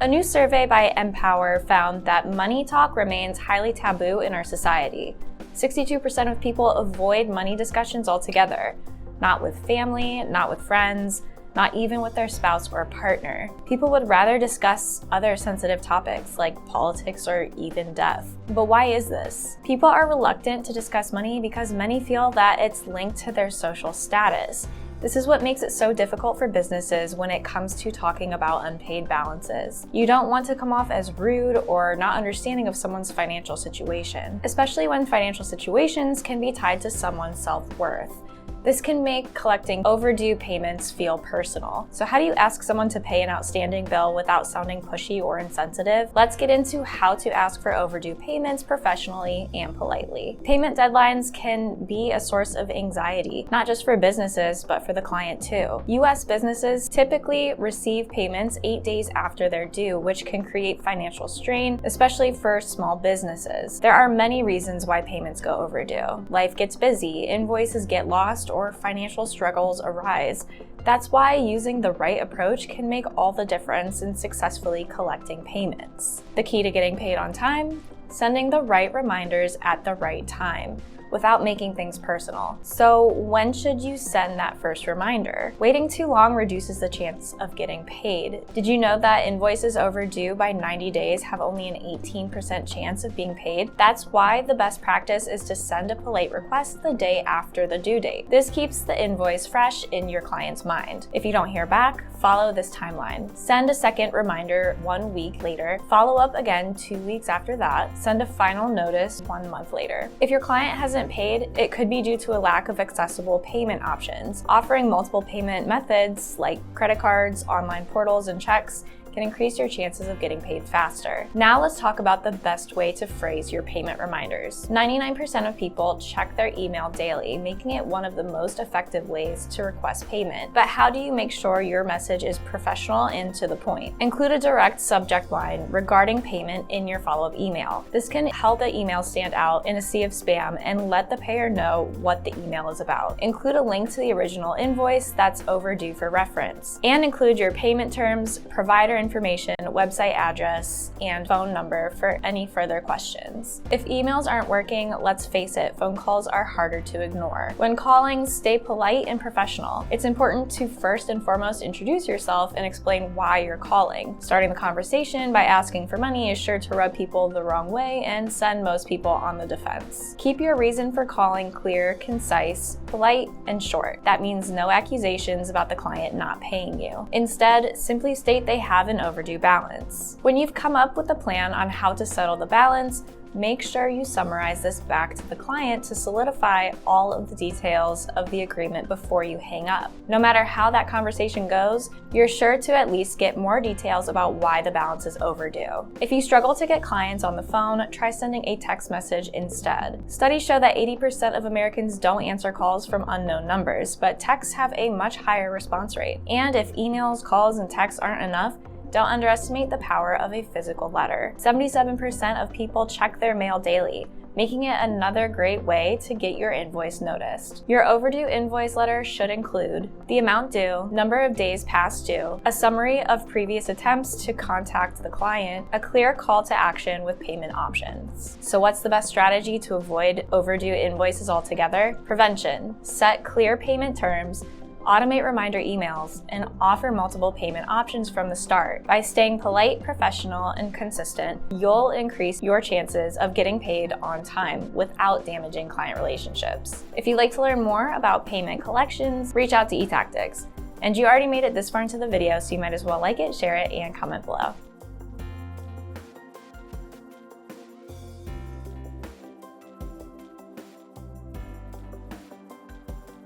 A new survey by Empower found that money talk remains highly taboo in our society. 62% of people avoid money discussions altogether. Not with family, not with friends, not even with their spouse or partner. People would rather discuss other sensitive topics like politics or even death. But why is this? People are reluctant to discuss money because many feel that it's linked to their social status. This is what makes it so difficult for businesses when it comes to talking about unpaid balances. You don't want to come off as rude or not understanding of someone's financial situation, especially when financial situations can be tied to someone's self-worth. This can make collecting overdue payments feel personal. So how do you ask someone to pay an outstanding bill without sounding pushy or insensitive? Let's get into how to ask for overdue payments professionally and politely. Payment deadlines can be a source of anxiety, not just for businesses, but for the client too. US businesses typically receive payments 8 days after they're due, which can create financial strain, especially for small businesses. There are many reasons why payments go overdue. Life gets busy, invoices get lost, or financial struggles arise. That's why using the right approach can make all the difference in successfully collecting payments. The key to getting paid on time? Sending the right reminders at the right time, without making things personal. So when should you send that first reminder? Waiting too long reduces the chance of getting paid. Did you know that invoices overdue by 90 days have only an 18% chance of being paid? That's why the best practice is to send a polite request the day after the due date. This keeps the invoice fresh in your client's mind. If you don't hear back, follow this timeline. Send a second reminder 1 week later, follow up again 2 weeks after that, send a final notice 1 month later. If your client hasn't paid, it could be due to a lack of accessible payment options. Offering multiple payment methods like credit cards, online portals, and checks can increase your chances of getting paid faster. Now let's talk about the best way to phrase your payment reminders. 99% of people check their email daily, making it one of the most effective ways to request payment. But how do you make sure your message is professional and to the point? Include a direct subject line regarding payment in your follow-up email. This can help the email stand out in a sea of spam and let the payer know what the email is about. Include a link to the original invoice that's overdue for reference. And include your payment terms, provider information, website address, and phone number for any further questions. If emails aren't working, let's face it, phone calls are harder to ignore. When calling, stay polite and professional. It's important to first and foremost introduce yourself and explain why you're calling. Starting the conversation by asking for money is sure to rub people the wrong way and send most people on the defense. Keep your reason for calling clear, concise, polite, and short. That means no accusations about the client not paying you. Instead, simply state they have an overdue balance. When you've come up with a plan on how to settle the balance, make sure you summarize this back to the client to solidify all of the details of the agreement before you hang up. No matter how that conversation goes, you're sure to at least get more details about why the balance is overdue. If you struggle to get clients on the phone, try sending a text message instead. Studies show that 80% of Americans don't answer calls from unknown numbers, but texts have a much higher response rate. And if emails, calls, and texts aren't enough, don't underestimate the power of a physical letter. 77% of people check their mail daily, making it another great way to get your invoice noticed. Your overdue invoice letter should include the amount due, number of days past due, a summary of previous attempts to contact the client, a clear call to action with payment options. So what's the best strategy to avoid overdue invoices altogether? Prevention. Set clear payment terms, automate reminder emails, and offer multiple payment options from the start. By staying polite, professional, and consistent, you'll increase your chances of getting paid on time without damaging client relationships. If you'd like to learn more about payment collections, reach out to eTactics. And you already made it this far into the video, so you might as well like it, share it, and comment below.